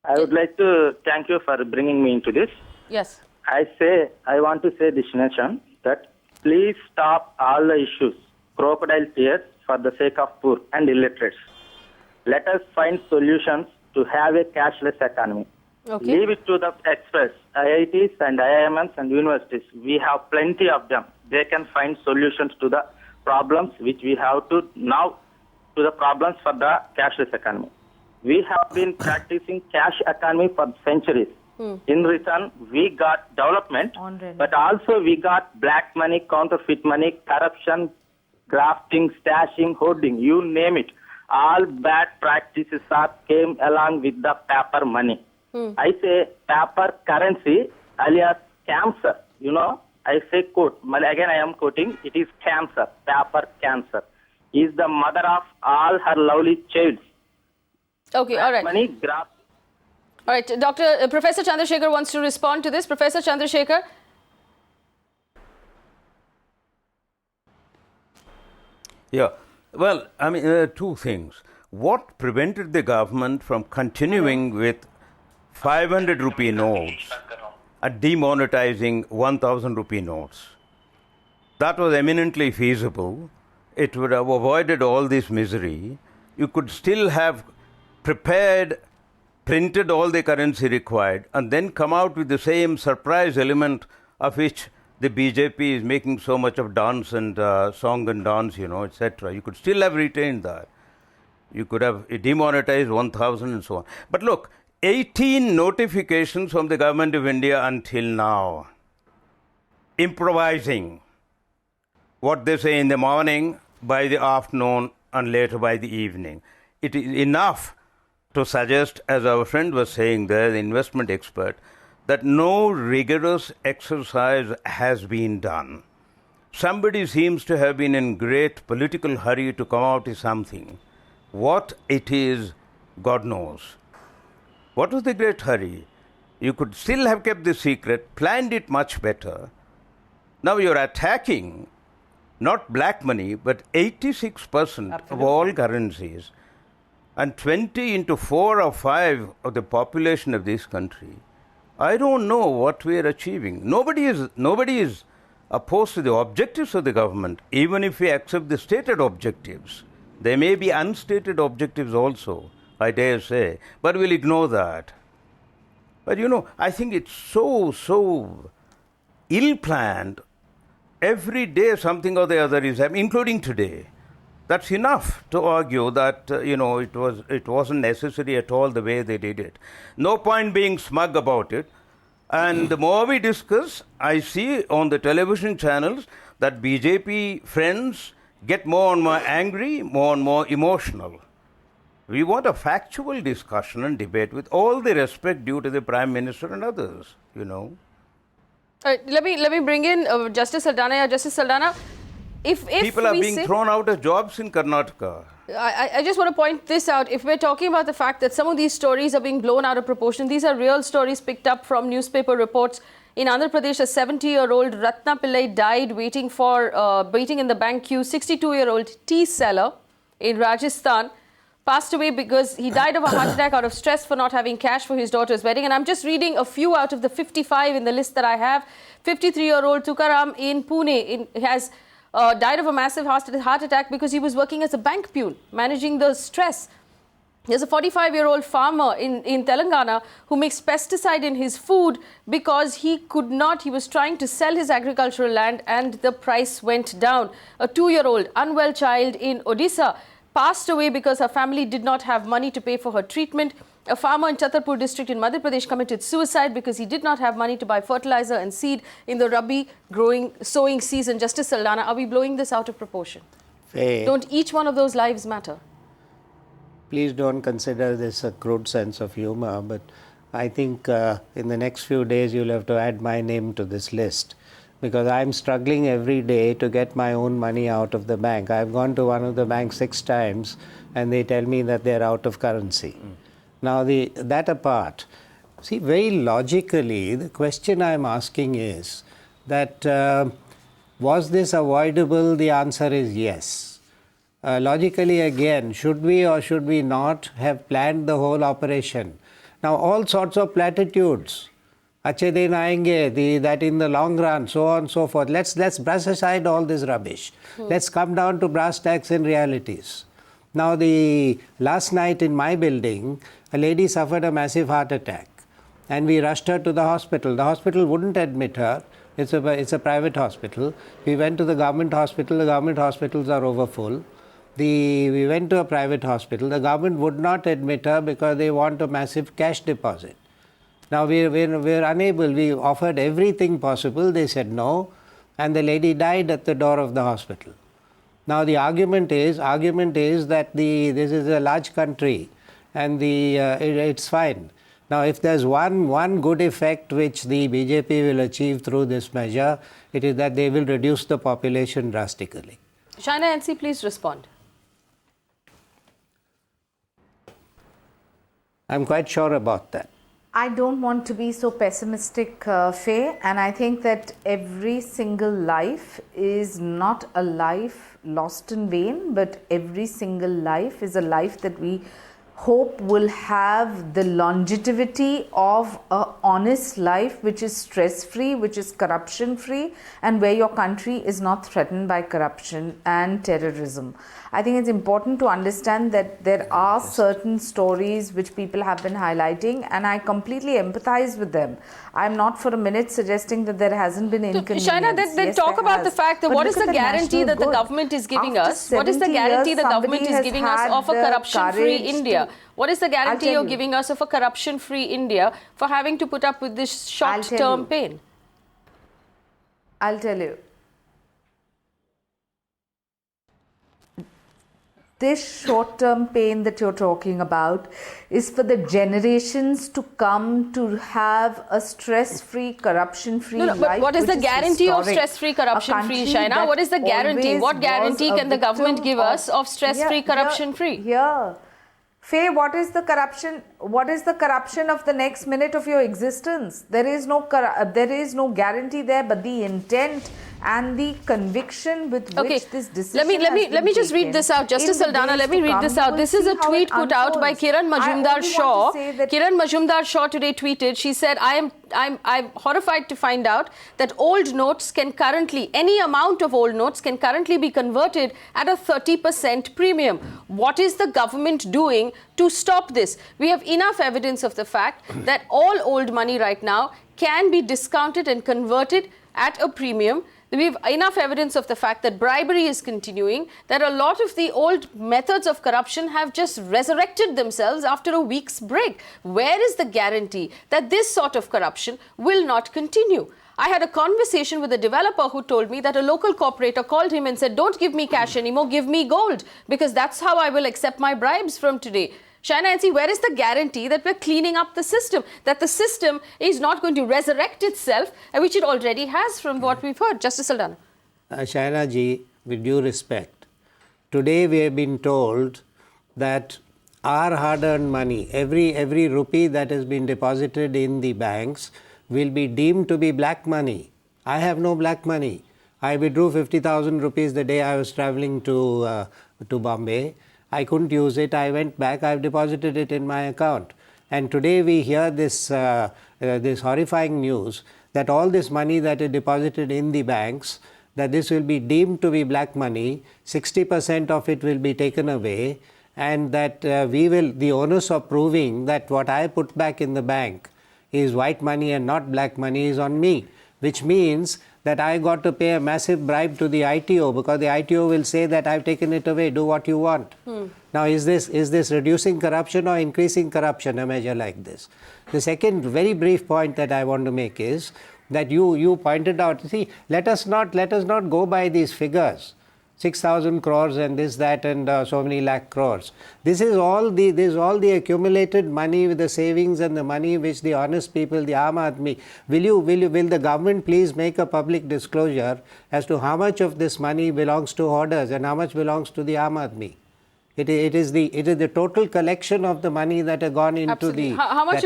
I would like to thank you for bringing me into this. Yes. I want to say this nation that please stop all the issues, crocodile tears for the sake of poor and illiterates. Let us find solutions to have a cashless economy. Okay. Leave it to the experts, IITs and IIMs and universities. We have plenty of them. They can find solutions to the problems which we have to now, to the problems for the cashless economy. We have been practicing cash economy for centuries. In return, we got development, but also we got black money, counterfeit money, corruption, grafting, stashing, hoarding, you name it. All bad practices came along with the paper money. I say paper currency alias cancer. I say quote, again I am quoting, it is cancer, paper cancer. Is the mother of all her lovely childs. Okay, all right. Money, graft. All right, Professor Chandrasheka wants to respond to this. Professor Chandrasheka. Yeah, well, I mean, two things. What prevented the government from continuing with 500 rupee notes and demonetizing 1000 rupee notes? That was eminently feasible. It would have avoided all this misery. You could still have printed all the currency required, and then come out with the same surprise element of which the BJP is making so much of dance and song and dance, etc. You could still have retained that. You could have demonetized 1000 and so on. But look, 18 notifications from the government of India until now, improvising what they say in the morning, by the afternoon, and later by the evening. It is enough to suggest, as our friend was saying there, the investment expert, that no rigorous exercise has been done. Somebody seems to have been in great political hurry to come out with something, What it is, God knows. What was the great hurry? You could still have kept the secret, planned it much better. Now you're attacking not black money, but 86% of all currencies, and 20 into 4 or 5 of the population of this country. I don't know what we are achieving. Nobody is opposed to the objectives of the government, even if we accept the stated objectives. There may be unstated objectives also, I dare say, but we'll ignore that. But I think it's so ill-planned. Every day something or the other is happening, including today. That's enough to argue that it wasn't necessary at all the way they did it. No point being smug about it. And the more we discuss, I see on the television channels that BJP friends get more and more angry, more and more emotional. We want a factual discussion and debate with all the respect due to the Prime Minister and others, Let me bring in Justice Saldanha. Justice Saldanha, if people are being thrown out of jobs in Karnataka. I just want to point this out. If we're talking about the fact that some of these stories are being blown out of proportion, these are real stories picked up from newspaper reports. In Andhra Pradesh, a 70-year-old Ratna Pillai died waiting in the bank queue. 62-year-old tea seller in Rajasthan passed away because he died of a heart attack out of stress for not having cash for his daughter's wedding. And I'm just reading a few out of the 55 in the list that I have. 53-year-old Tukaram in Pune has died of a massive heart attack because he was working as a bank peon, managing the stress. There's a 45-year-old farmer in Telangana who makes pesticide in his food because he was trying to sell his agricultural land and the price went down. A 2-year-old unwell child in Odisha passed away because her family did not have money to pay for her treatment. A farmer in Chhatarpur district in Madhya Pradesh committed suicide because he did not have money to buy fertilizer and seed in the Rabi sowing season. Justice Saldanha, are we blowing this out of proportion? Faye, Don't each one of those lives matter? please don't consider this a crude sense of humor, but I think in the next few days you'll have to add my name to this list, because I'm struggling every day to get my own money out of the bank. I've gone to one of the banks 6 times and they tell me that they're out of currency. Now, that apart, see, very logically, the question I'm asking is that was this avoidable? The answer is yes. Logically, again, should we or should we not have planned the whole operation? Now, all sorts of platitudes. Achhe din aayenge, that in the long run, so on and so forth. Let's brush aside all this rubbish. Let's come down to brass tacks and realities. Now, last night in my building, a lady suffered a massive heart attack and we rushed her to the hospital. The hospital wouldn't admit her. It's a private hospital. We went to the government hospital. The government hospitals are overfull. We went to a private hospital. The government would not admit her because they want a massive cash deposit. Now, we're unable. We offered everything possible. They said no. And the lady died at the door of the hospital. Now, the argument is that this is a large country and it's fine. Now, if there's one good effect which the BJP will achieve through this measure, it is that they will reduce the population drastically. Shaina NC, please respond. I'm quite sure about that. I don't want to be so pessimistic, Faye, and I think that every single life is not a life lost in vain, but every single life is a life that we hope will have the longevity of an honest life which is stress-free, which is corruption-free, and where your country is not threatened by corruption and terrorism. I think it's important to understand that there are certain stories which people have been highlighting, and I completely empathize with them. I'm not for a minute suggesting that there hasn't been inconvenience. Shaina, then talk about the fact that what is the guarantee that the government is giving us? What is the guarantee the government is giving us of a corruption-free India? What is the guarantee you're giving us of a corruption-free India for having to put up with this short-term pain? I'll tell you. this short-term pain that you're talking about is for the generations to come to have a stress-free, corruption-free life. But what is the guarantee of historic. stress-free, corruption-free, Shaina? What is the guarantee? What guarantee can the government give us of stress-free, corruption-free? Yeah. Faye, what is the corruption? What is the corruption of the next minute of your existence? There is no guarantee there, but the intent and the conviction with which this decision let me just read this out. Justice Saldanha, let me read this out. This is a tweet put out by Kiran Majumdar-Shaw. Kiran Majumdar-Shaw today tweeted, she said, I'm horrified to find out that old notes can currently, any amount of old notes can currently be converted at a 30% premium. What is the government doing to stop this? We have enough evidence of the fact that all old money right now can be discounted and converted at a premium. We have enough evidence of the fact that bribery is continuing, that a lot of the old methods of corruption have just resurrected themselves after a week's break. Where is the guarantee that this sort of corruption will not continue? I had a conversation with a developer who told me that a local corporator called him and said, don't give me cash anymore, give me gold, because that's how I will accept my bribes from today. Shaina NC, where is the guarantee that we're cleaning up the system, that the system is not going to resurrect itself, which it already has from what we've heard? Justice Saldanha. Shaina ji, with due respect, today we have been told that our hard-earned money, every rupee that has been deposited in the banks will be deemed to be black money. I have no black money. I withdrew 50,000 rupees the day I was traveling to Bombay. I couldn't use it. I went back. I've deposited it in my account. And today we hear this this horrifying news that all this money that is deposited in the banks, that this will be deemed to be black money. 60% of it will be taken away, and that the onus of proving that what I put back in the bank is white money and not black money is on me, which means that I got to pay a massive bribe to the ITO, because the ITO will say that I've taken it away, do what you want. Now, is this reducing corruption or increasing corruption, a measure like this? The second very brief point that I want to make is that you pointed out, see, let us not go by these figures. 6,000 crores and this, that, and so many lakh crores. This is all the accumulated money with the savings and the money which the honest people, the Aam Aadmi, will the government please make a public disclosure as to how much of this money belongs to hoarders and how much belongs to the Aam Aadmi? It is the total collection of the money that has gone into Absolutely. How much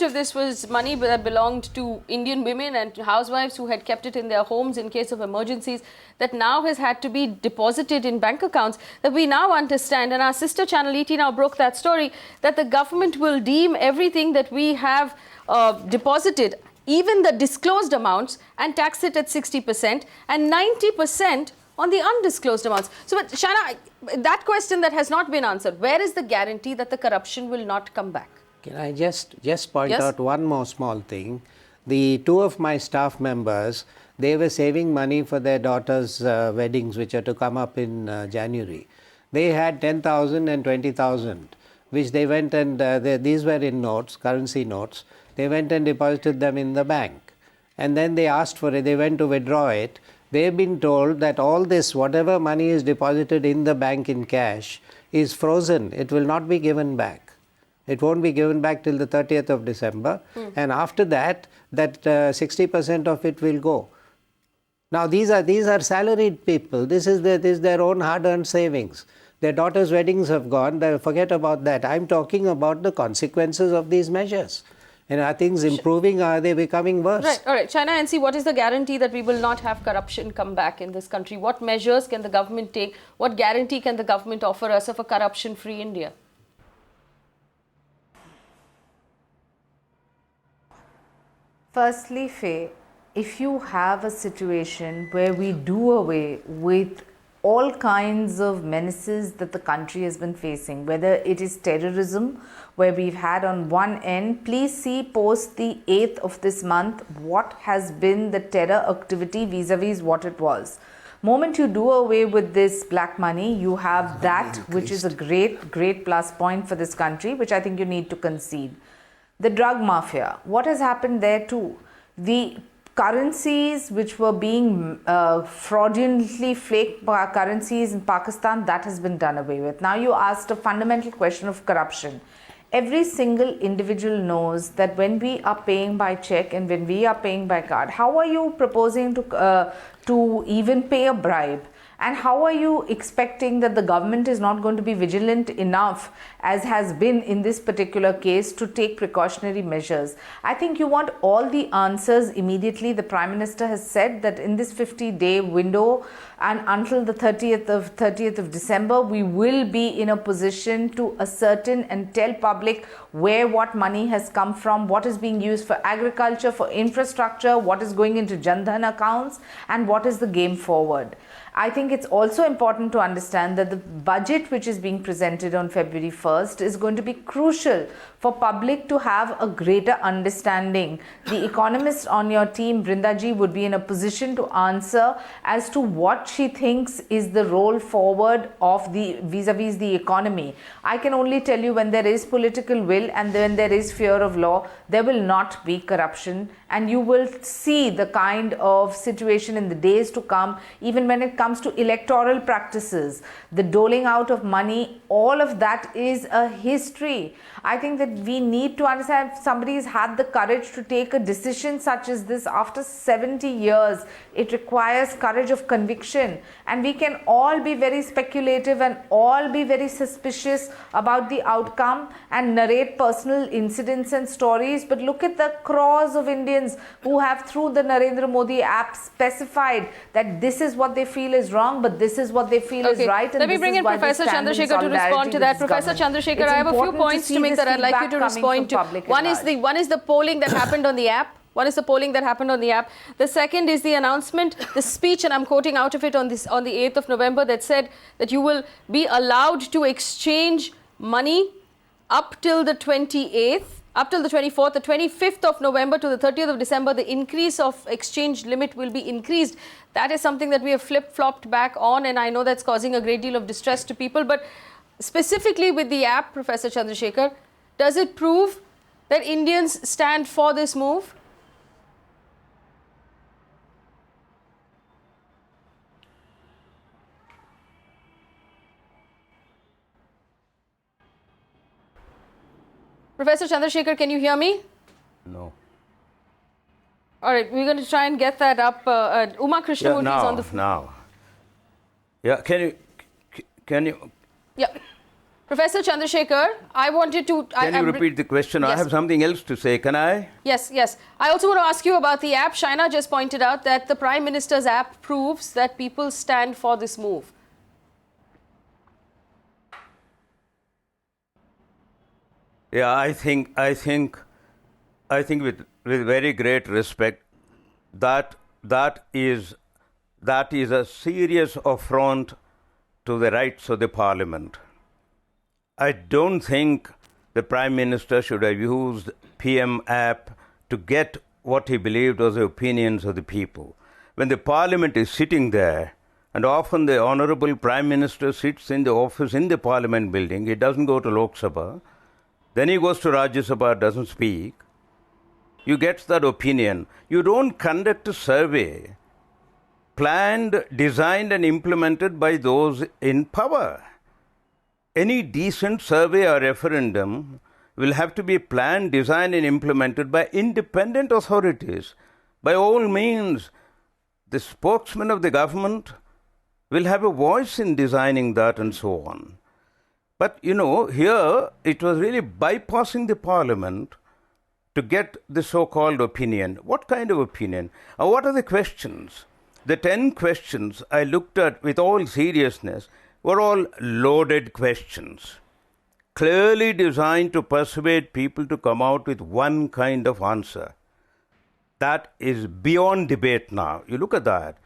of this was money that belonged to Indian women and housewives who had kept it in their homes in case of emergencies, that now has had to be deposited in bank accounts, that we now understand, and our sister channel ET now broke that story, that the government will deem everything that we have deposited, even the disclosed amounts, and tax it at 60% and 90% on the undisclosed amounts. So, but Shaina, that question that has not been answered, where is the guarantee that the corruption will not come back? Can I just point out one more small thing? The two of my staff members, they were saving money for their daughters' weddings, which are to come up in January. They had 10,000 and 20,000, which they went and, these were in notes, currency notes. They went and deposited them in the bank. And then they asked for it, they went to withdraw it. They've been told that all this, whatever money is deposited in the bank in cash, is frozen. It will not be given back. It won't be given back till the 30th of December. And after that, 60% of it will go. Now, these are salaried people. This is their own hard-earned savings. Their daughters' weddings have gone. Forget about that. I'm talking about the consequences of these measures. And are things improving, or are they becoming worse? Right. All right. Shaina NC, what is the guarantee that we will not have corruption come back in this country? What measures can the government take? What guarantee can the government offer us of a corruption-free India? Firstly, Faye, if you have a situation where we do away with all kinds of menaces that the country has been facing, whether it is terrorism, where we've had on one end, please see post the 8th of this month what has been the terror activity vis-a-vis what it was. Moment you do away with this black money, you have that which is a great plus point for this country, which I think you need to concede. The drug mafia, what has happened there too? The currencies which were being fraudulently faked currencies in Pakistan, that has been done away with. Now you asked a fundamental question of corruption. Every single individual knows that when we are paying by check and when we are paying by card, how are you proposing to even pay a bribe? And how are you expecting that the government is not going to be vigilant enough, as has been in this particular case, to take precautionary measures? I think you want all the answers immediately. The Prime Minister has said that in this 50-day window and until the 30th of December, we will be in a position to ascertain and tell public where what money has come from, what is being used for agriculture, for infrastructure, what is going into Jan Dhan accounts, and what is the game forward. I think it's also important to understand that the budget which is being presented on February 1st is going to be crucial for public to have a greater understanding. The Economist on your team, Brinda ji, would be in a position to answer as to what she thinks is the role forward of the vis-a-vis the economy. I can only tell you, when there is political will and when there is fear of law, there will not be corruption, and you will see the kind of situation in the days to come, even when it comes to electoral practices, the doling out of money, all of that is a history. I think that we need to understand, if somebody has had the courage to take a decision such as this after 70 years, it requires courage of conviction. And we can all be very speculative and all be very suspicious about the outcome and narrate personal incidents and stories. But look at the crores of Indians who have, through the Narendra Modi app, specified that this is what they feel is wrong, but this is what they feel is right. And let me bring in Professor Chandrasheka to respond to that. Professor Chandrasheka, I have a few points to make that I'd like you to respond to. One is the polling that happened on the app. The second is the announcement, the speech, and I'm quoting out of it on the 8th of November, that said that you will be allowed to exchange money up till the 28th, up till the 24th, the 25th of November to the 30th of December, the increase of exchange limit will be increased. That is something that we have flip-flopped back on, and I know that's causing a great deal of distress to people. But specifically with the app, Professor Chandrashekar, does it prove that Indians stand for this move? Professor Chandrashekar, can you hear me? No. All right, we're going to try and get that up. Uma Krishnamurthy is on the phone. Now. Yeah, can you? Yeah. Professor Chandrashekar, I wanted to... Can you repeat the question? Yes. I have something else to say. Can I? Yes. I also want to ask you about the app. Shaina just pointed out that the Prime Minister's app proves that people stand for this move. Yeah, I think with very great respect, that is a serious affront to the rights of the Parliament. I don't think the Prime Minister should have used PM app to get what he believed was the opinions of the people. When the Parliament is sitting there, and often the Honourable Prime Minister sits in the office in the Parliament building, he doesn't go to Lok Sabha, then he goes to Rajya Sabha, doesn't speak, you get that opinion. You don't conduct a survey planned, designed and implemented by those in power. Any decent survey or referendum will have to be planned, designed and implemented by independent authorities. By all means, the spokesman of the government will have a voice in designing that and so on. But, here it was really bypassing the Parliament to get the so-called opinion. What kind of opinion? What are the questions? The 10 questions I looked at with all seriousness were all loaded questions, clearly designed to persuade people to come out with one kind of answer. That is beyond debate now. You look at that.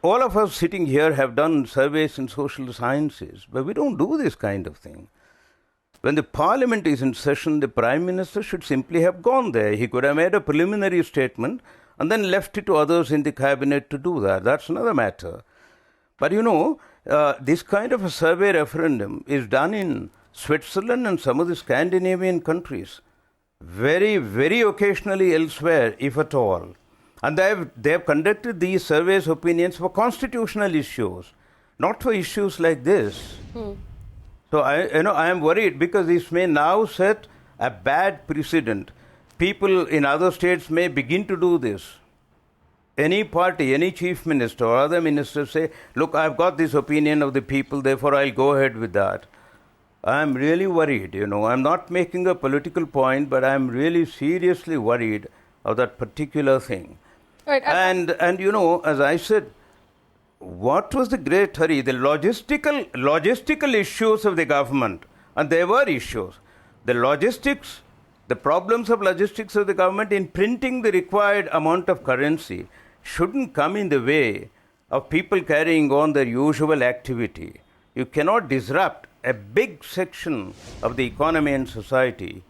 All of us sitting here have done surveys in social sciences, but we don't do this kind of thing. When the Parliament is in session, the Prime Minister should simply have gone there. He could have made a preliminary statement and then left it to others in the cabinet to do that. That's another matter. But this kind of a survey referendum is done in Switzerland and some of the Scandinavian countries. Very, very occasionally elsewhere, if at all. And they have conducted these surveys opinions for constitutional issues, not for issues like this. So I am worried because this may now set a bad precedent. People in other states may begin to do this. Any party, any chief minister or other ministers say, look, I've got this opinion of the people, therefore I'll go ahead with that. I'm really worried, I'm not making a political point, but I'm really seriously worried of that particular thing. Right. And as I said, what was the great hurry? The logistical issues of the government, and there were issues. The problems of logistics of the government in printing the required amount of currency shouldn't come in the way of people carrying on their usual activity. You cannot disrupt a big section of the economy and society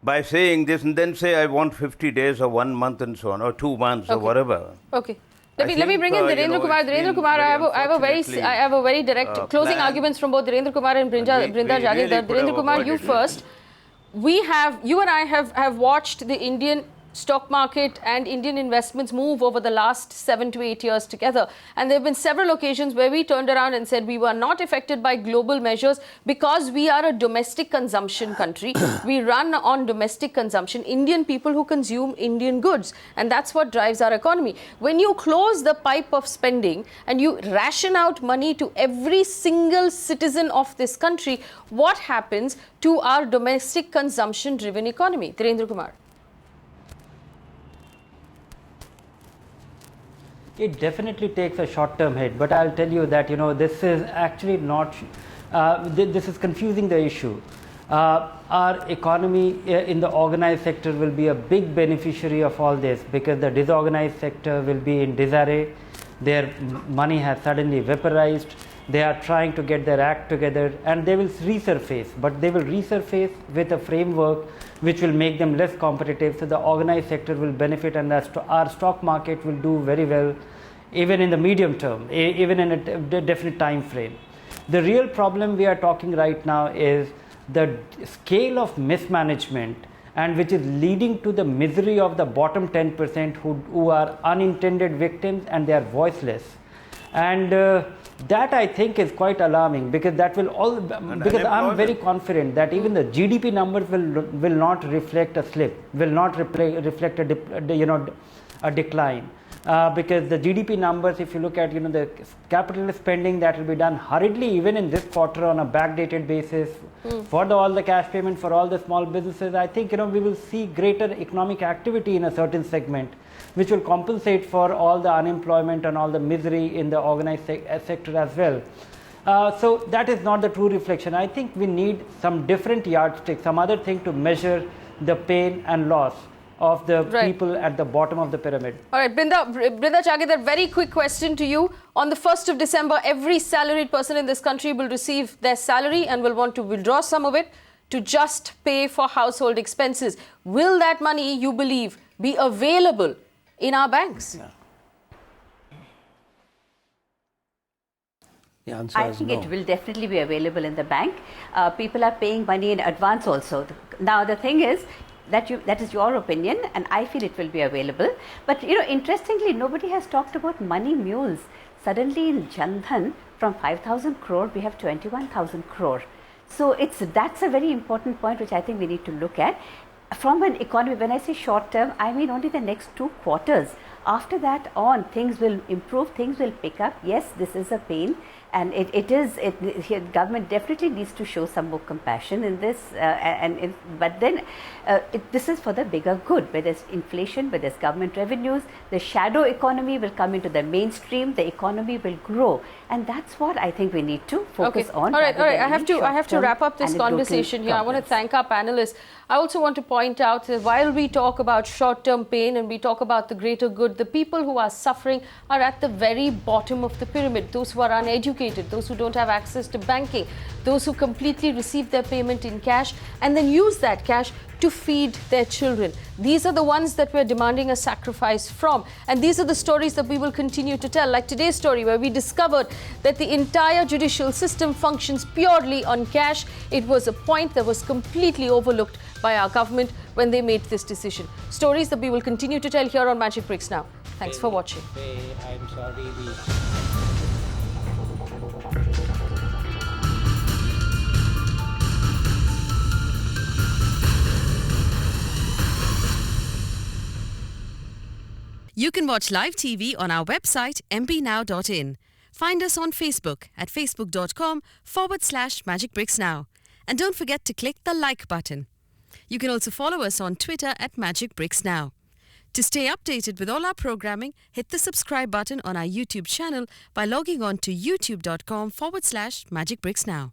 by saying this and then say I want 50 days or 1 month and so on, or 2 months or whatever. Okay. Let me bring in Dhirendra Kumar. Dhirendra Kumar, I have a very direct closing arguments from both Dhirendra Kumar and Brinda Jagirdar. Dhirendra Kumar, you first. You and I have watched the Indian stock market and Indian investments move over the last 7 to 8 years together. And there have been several occasions where we turned around and said we were not affected by global measures because we are a domestic consumption country. We run on domestic consumption, Indian people who consume Indian goods. And that's what drives our economy. When you close the pipe of spending and you ration out money to every single citizen of this country, what happens to our domestic consumption-driven economy? Dhirendra Kumar. It definitely takes a short-term hit, but I'll tell you that this is actually not. This is confusing the issue. Our economy in the organized sector will be a big beneficiary of all this because the disorganized sector will be in disarray. Their money has suddenly vaporized. They are trying to get their act together, and they will resurface. But they will resurface with a framework which will make them less competitive. So the organized sector will benefit, and our stock market will do very well, even in the medium term, even in a definite time frame. The real problem we are talking right now is the scale of mismanagement, and which is leading to the misery of the bottom 10% who are unintended victims and they are voiceless. And that I think is quite alarming because that will because I'm very confident that even the GDP numbers will not reflect a slip, will not reflect a decline. Because the GDP numbers, if you look at the capital spending that will be done hurriedly even in this quarter on a backdated basis for all the cash payment for all the small businesses, I think we will see greater economic activity in a certain segment, which will compensate for all the unemployment and all the misery in the organized sector as well. So that is not the true reflection. I think we need some different yardstick, some other thing to measure the pain and loss of the people at the bottom of the pyramid. All right, Brinda Jagirdar, very quick question to you. On the 1st of December, every salaried person in this country will receive their salary and will want to withdraw some of it to just pay for household expenses. Will that money, you believe, be available in our banks? The answer I is think no. it will definitely be available in the bank. People are paying money in advance also. Now the thing is, that is your opinion, and I feel it will be available. But interestingly, nobody has talked about money mules. Suddenly in Jan Dhan, from 5,000 crore, we have 21,000 crore. So that's a very important point which I think we need to look at. From an economy, when I say short term, I mean only the next 2 quarters. After that on, things will improve, things will pick up. Yes, this is a pain, and government definitely needs to show some more compassion in this. But then this is for the bigger good, where there's inflation, where there's government revenues, the shadow economy will come into the mainstream, the economy will grow, and that's what I think we need to focus on. All right. I have to wrap up this conversation here. I want to thank our panelists. I also want to point out that while we talk about short-term pain and we talk about the greater good, the people who are suffering are at the very bottom of the pyramid. Those who are uneducated, those who don't have access to banking, those who completely receive their payment in cash and then use that cash to feed their children. These are the ones that we're demanding a sacrifice from. And these are the stories that we will continue to tell, like today's story where we discovered that the entire judicial system functions purely on cash. It was a point that was completely overlooked by our government when they made this decision. Stories that we will continue to tell here on Magicbricks Now. Thanks for watching. I'm sorry. You can watch live TV on our website mpnow.in. Find us on Facebook at facebook.com/MagicBricksNow. And don't forget to click the like button. You can also follow us on Twitter at Magicbricks Now. To stay updated with all our programming, hit the subscribe button on our YouTube channel by logging on to youtube.com/MagicBricksNow.